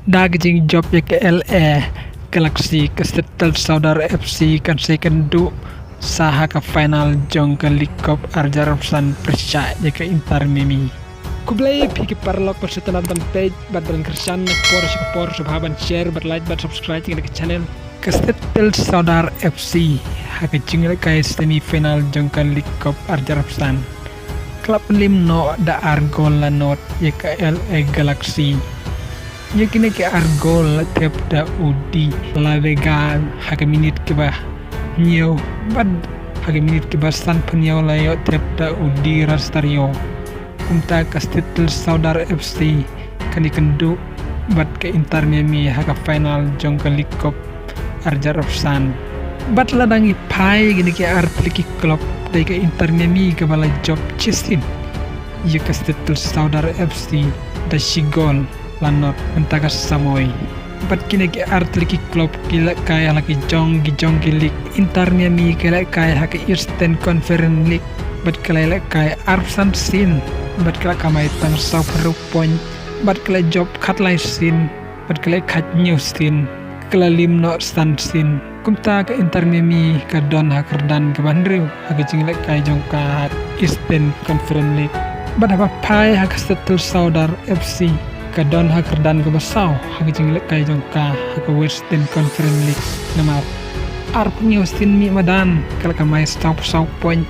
Daging job YKLE Galaxy Castetel Saudara FC kan second du saha ke final jong ke League Cup Arjarapsan Persya ke Inter Mimi. Kublai piki parlok persetelan ban page badan kersan por subhaban share like subscribe ke channel Castetel Saudara FC haka jingle kai semi final jong ke League Cup Arjarapsan. Klub limno da argol lanot YKLE Galaxy. Yakini ke argol tep da udi la vega haka minit ke bah nyo bad haka minit ke basan penyo layo tep da udi rastario unta Castetel Saudara FC kani kendu bad ke Inter Miami haka final jong ke League Cup Arjarapsan bad ladangi pai gini ke artliki klub dari ke Inter Miami ke bala job cisin ya Castetel Saudara FC da sigol lanot mentakas samoy bat kini ke artliki klub kila kaya lagi jong gilik Inter Miami kila kaya hake Eastern Conference League bat kila kaya Arsan sin bat kila kamay tang South point bat kila job katlay sin bat kila kat new sin kila limno stand sin kumta ke Inter Miami ka don hakerdan ke bandriu hake jingla kaya jong ka Eastern Conference League bat apa pai hake Castetel Saudara FC kadon hakerdan ke basau hagi jinglek kai jongka haka Western Conference League namar arp nyostin mi madan kala kamay stop point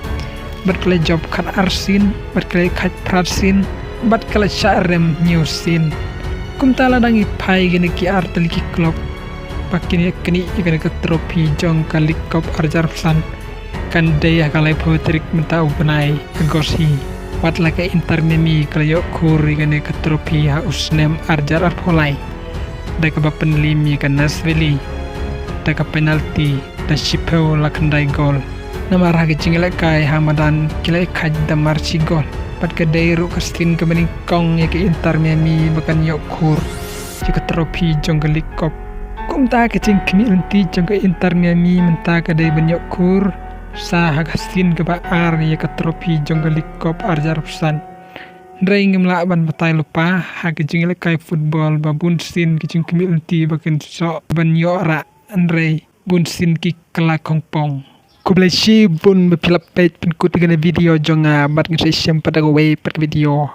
bat kala job kat arsin bat kala kat prarsin bat kala syarem nyosin kumtala dangi pai gini ki arteliki klub pakini kini ikani ke trofi jongka League Cup Arjarapsan kan daya kalai potrik mentau benai gosi wat laka Inter Miami kalayo kuri gane ke trofi ha usnem Arjar Polai da ka bapen limi ka Nasvili da ka penalti da shipeo lakandai gol nama raga jingla kai hamadan kilai kaj da marci gol pat ka dairu kastin ke bening kong ya ke Inter Miami bakan yok kur ya ke trofi jong ke League Cup kumta ke cing kini unti jong ke Inter Miami menta ka dai ben yok kur sa hagastin ke baar ya ke trofi jong ke League Cup Arjarapsan ndray ngem laban batay lupa hage jingle kai football ba bunsin kicing kimi ulti bakin so ban yora ndray bunsin ki kala kongpong kublai shi bun bepilap page pen kutigane video jonga bat ngisay siyam pada way per video